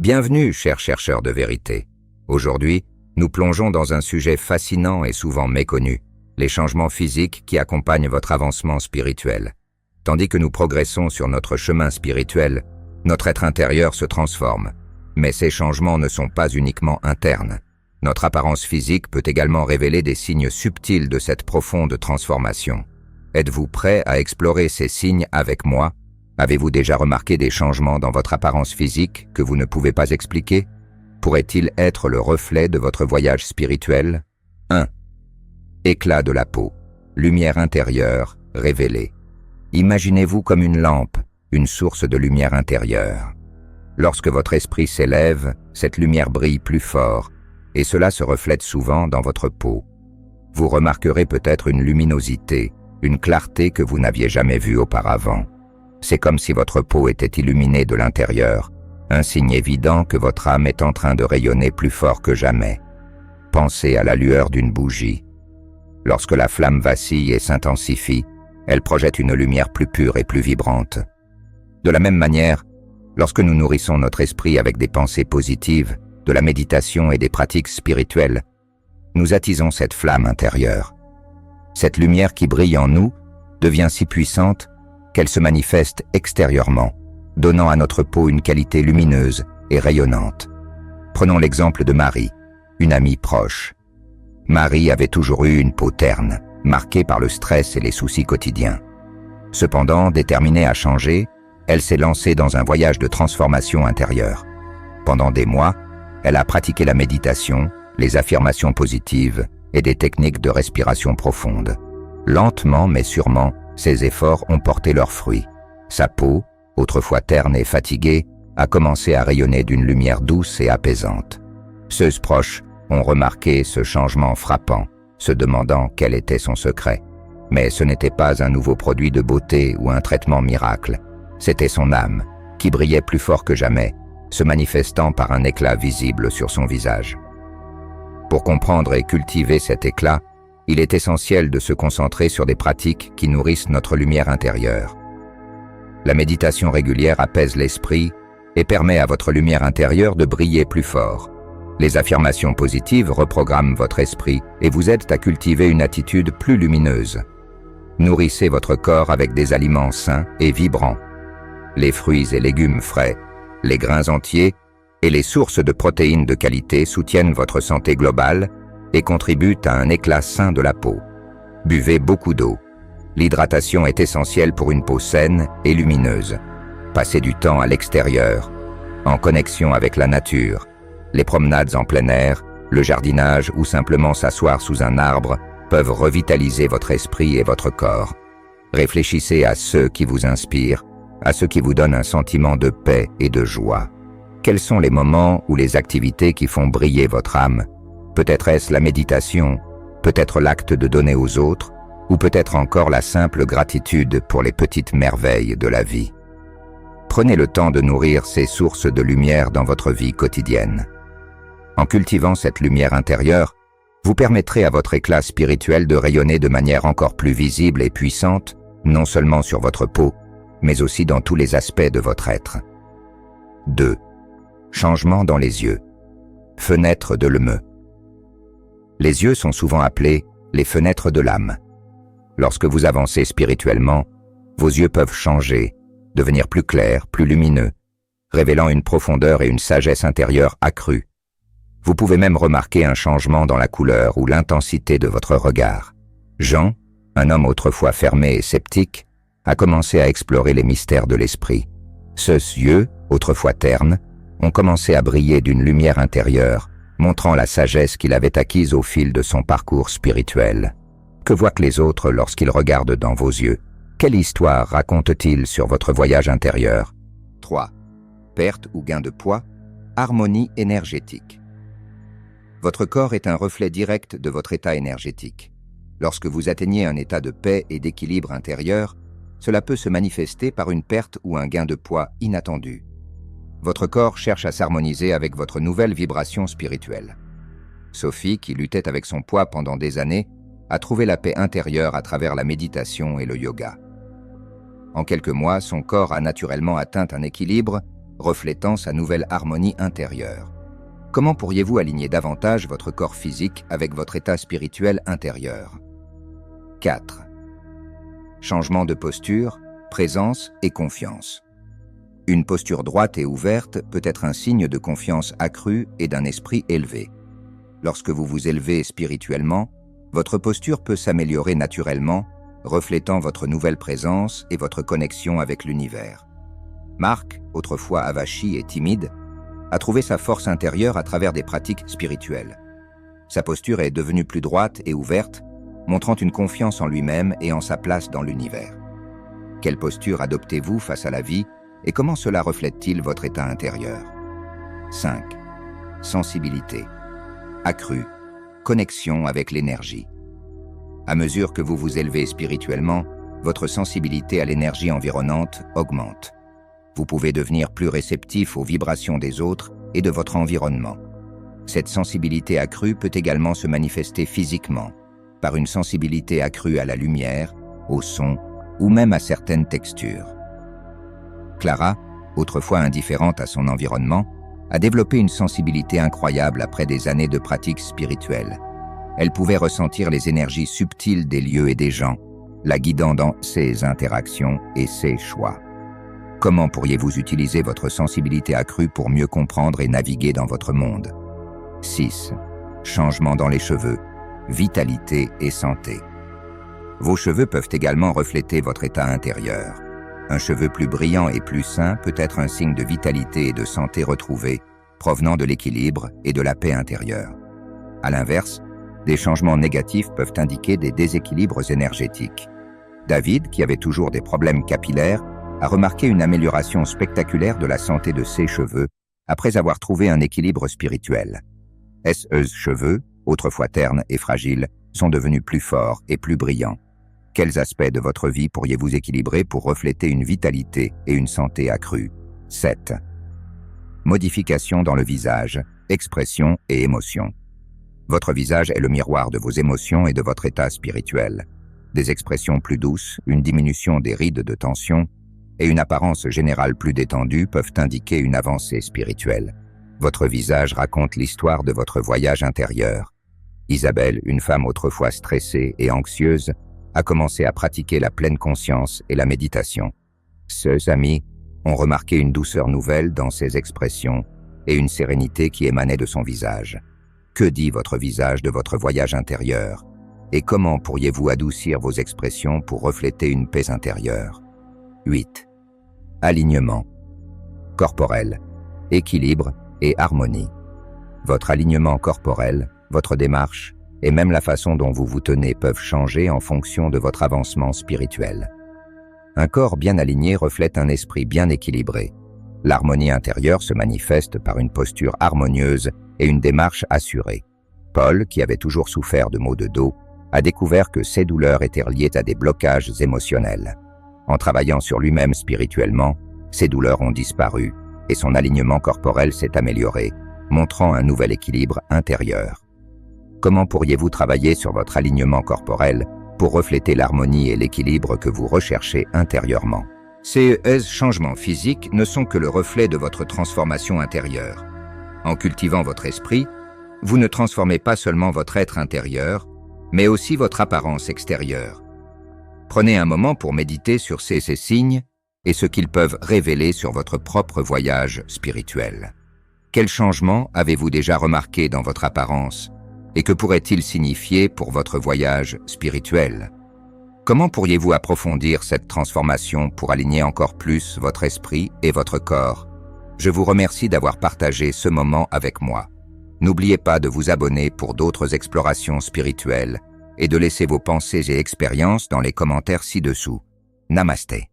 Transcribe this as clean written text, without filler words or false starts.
Bienvenue, chers chercheurs de vérité. Aujourd'hui, nous plongeons dans un sujet fascinant et souvent méconnu, les changements physiques qui accompagnent votre avancement spirituel. Tandis que nous progressons sur notre chemin spirituel, notre être intérieur se transforme. Mais ces changements ne sont pas uniquement internes. Notre apparence physique peut également révéler des signes subtils de cette profonde transformation. Êtes-vous prêt à explorer ces signes avec moi? Avez-vous déjà remarqué des changements dans votre apparence physique que vous ne pouvez pas expliquer? Pourrait-il être le reflet de votre voyage spirituel? 1. Éclat de la peau, lumière intérieure révélée. Imaginez-vous comme une lampe, une source de lumière intérieure. Lorsque votre esprit s'élève, cette lumière brille plus fort, et cela se reflète souvent dans votre peau. Vous remarquerez peut-être une luminosité, une clarté que vous n'aviez jamais vue auparavant. C'est comme si votre peau était illuminée de l'intérieur, un signe évident que votre âme est en train de rayonner plus fort que jamais. Pensez à la lueur d'une bougie. Lorsque la flamme vacille et s'intensifie, elle projette une lumière plus pure et plus vibrante. De la même manière, lorsque nous nourrissons notre esprit avec des pensées positives, de la méditation et des pratiques spirituelles, nous attisons cette flamme intérieure. Cette lumière qui brille en nous devient si puissante qu'elle se manifeste extérieurement, donnant à notre peau une qualité lumineuse et rayonnante. Prenons l'exemple de Marie, une amie proche. Marie avait toujours eu une peau terne, marquée par le stress et les soucis quotidiens. Cependant, déterminée à changer, elle s'est lancée dans un voyage de transformation intérieure. Pendant des mois, elle a pratiqué la méditation, les affirmations positives et des techniques de respiration profonde. Lentement mais sûrement, ces efforts ont porté leurs fruits. Sa peau, autrefois terne et fatiguée, a commencé à rayonner d'une lumière douce et apaisante. Ceux proches ont remarqué ce changement frappant, se demandant quel était son secret. Mais ce n'était pas un nouveau produit de beauté ou un traitement miracle. C'était son âme, qui brillait plus fort que jamais, se manifestant par un éclat visible sur son visage. Pour comprendre et cultiver cet éclat, il est essentiel de se concentrer sur des pratiques qui nourrissent notre lumière intérieure. La méditation régulière apaise l'esprit et permet à votre lumière intérieure de briller plus fort. Les affirmations positives reprogramment votre esprit et vous aident à cultiver une attitude plus lumineuse. Nourrissez votre corps avec des aliments sains et vibrants. Les fruits et légumes frais, les grains entiers et les sources de protéines de qualité soutiennent votre santé globale et contribuent à un éclat sain de la peau. Buvez beaucoup d'eau. L'hydratation est essentielle pour une peau saine et lumineuse. Passez du temps à l'extérieur, en connexion avec la nature. Les promenades en plein air, le jardinage ou simplement s'asseoir sous un arbre peuvent revitaliser votre esprit et votre corps. Réfléchissez à ceux qui vous inspirent, à ceux qui vous donnent un sentiment de paix et de joie. Quels sont les moments ou les activités qui font briller votre âme? Peut-être est-ce la méditation, peut-être l'acte de donner aux autres, ou peut-être encore la simple gratitude pour les petites merveilles de la vie. Prenez le temps de nourrir ces sources de lumière dans votre vie quotidienne. En cultivant cette lumière intérieure, vous permettrez à votre éclat spirituel de rayonner de manière encore plus visible et puissante, non seulement sur votre peau, mais aussi dans tous les aspects de votre être. 2. Changement dans les yeux. Fenêtre de l'âme. Les yeux sont souvent appelés les fenêtres de l'âme. Lorsque vous avancez spirituellement, vos yeux peuvent changer, devenir plus clairs, plus lumineux, révélant une profondeur et une sagesse intérieure accrues. Vous pouvez même remarquer un changement dans la couleur ou l'intensité de votre regard. Jean, un homme autrefois fermé et sceptique, a commencé à explorer les mystères de l'esprit. Ses yeux, autrefois ternes, ont commencé à briller d'une lumière intérieure, montrant la sagesse qu'il avait acquise au fil de son parcours spirituel. Que voient les autres lorsqu'ils regardent dans vos yeux? Quelle histoire raconte-t-il sur votre voyage intérieur? 3. Perte ou gain de poids, harmonie énergétique. Votre corps est un reflet direct de votre état énergétique. Lorsque vous atteignez un état de paix et d'équilibre intérieur, cela peut se manifester par une perte ou un gain de poids inattendu. Votre corps cherche à s'harmoniser avec votre nouvelle vibration spirituelle. Sophie, qui luttait avec son poids pendant des années, a trouvé la paix intérieure à travers la méditation et le yoga. En quelques mois, son corps a naturellement atteint un équilibre, reflétant sa nouvelle harmonie intérieure. Comment pourriez-vous aligner davantage votre corps physique avec votre état spirituel intérieur? 4. Changement de posture, présence et confiance. Une posture droite et ouverte peut être un signe de confiance accrue et d'un esprit élevé. Lorsque vous vous élevez spirituellement, votre posture peut s'améliorer naturellement, reflétant votre nouvelle présence et votre connexion avec l'univers. Marc, autrefois avachi et timide, a trouvé sa force intérieure à travers des pratiques spirituelles. Sa posture est devenue plus droite et ouverte, montrant une confiance en lui-même et en sa place dans l'univers. Quelle posture adoptez-vous face à la vie et comment cela reflète-t-il votre état intérieur? 5. Sensibilité. Accrue. Connexion avec l'énergie. À mesure que vous vous élevez spirituellement, votre sensibilité à l'énergie environnante augmente. Vous pouvez devenir plus réceptif aux vibrations des autres et de votre environnement. Cette sensibilité accrue peut également se manifester physiquement, par une sensibilité accrue à la lumière, au son ou même à certaines textures. Clara, autrefois indifférente à son environnement, a développé une sensibilité incroyable après des années de pratiques spirituelles. Elle pouvait ressentir les énergies subtiles des lieux et des gens, la guidant dans ses interactions et ses choix. Comment pourriez-vous utiliser votre sensibilité accrue pour mieux comprendre et naviguer dans votre monde? 6. Changement dans les cheveux, vitalité et santé. Vos cheveux peuvent également refléter votre état intérieur. Un cheveu plus brillant et plus sain peut être un signe de vitalité et de santé retrouvée, provenant de l'équilibre et de la paix intérieure. À l'inverse, des changements négatifs peuvent indiquer des déséquilibres énergétiques. David, qui avait toujours des problèmes capillaires, a remarqué une amélioration spectaculaire de la santé de ses cheveux après avoir trouvé un équilibre spirituel. Ses cheveux, autrefois ternes et fragiles, sont devenus plus forts et plus brillants. Quels aspects de votre vie pourriez-vous équilibrer pour refléter une vitalité et une santé accrue? 7. Modification dans le visage, expression et émotion. Votre visage est le miroir de vos émotions et de votre état spirituel. Des expressions plus douces, une diminution des rides de tension et une apparence générale plus détendue peuvent indiquer une avancée spirituelle. Votre visage raconte l'histoire de votre voyage intérieur. Isabelle, une femme autrefois stressée et anxieuse, a commencé à pratiquer la pleine conscience et la méditation. Ses amis ont remarqué une douceur nouvelle dans ses expressions et une sérénité qui émanait de son visage. Que dit votre visage de votre voyage intérieur? Et comment pourriez-vous adoucir vos expressions pour refléter une paix intérieure? 8. Alignement. Corporel. Équilibre et harmonie. Votre alignement corporel, votre démarche et même la façon dont vous vous tenez peuvent changer en fonction de votre avancement spirituel. Un corps bien aligné reflète un esprit bien équilibré. L'harmonie intérieure se manifeste par une posture harmonieuse et une démarche assurée. Paul, qui avait toujours souffert de maux de dos, a découvert que ses douleurs étaient liées à des blocages émotionnels. En travaillant sur lui-même spirituellement, ses douleurs ont disparu et son alignement corporel s'est amélioré, montrant un nouvel équilibre intérieur. Comment pourriez-vous travailler sur votre alignement corporel pour refléter l'harmonie et l'équilibre que vous recherchez intérieurement? Ces changements physiques ne sont que le reflet de votre transformation intérieure. En cultivant votre esprit, vous ne transformez pas seulement votre être intérieur, mais aussi votre apparence extérieure. Prenez un moment pour méditer sur ces signes et ce qu'ils peuvent révéler sur votre propre voyage spirituel. Quels changements avez-vous déjà remarqués dans votre apparence et que pourrait-il signifier pour votre voyage spirituel? Comment pourriez-vous approfondir cette transformation pour aligner encore plus votre esprit et votre corps? Je vous remercie d'avoir partagé ce moment avec moi. N'oubliez pas de vous abonner pour d'autres explorations spirituelles et de laisser vos pensées et expériences dans les commentaires ci-dessous. Namasté.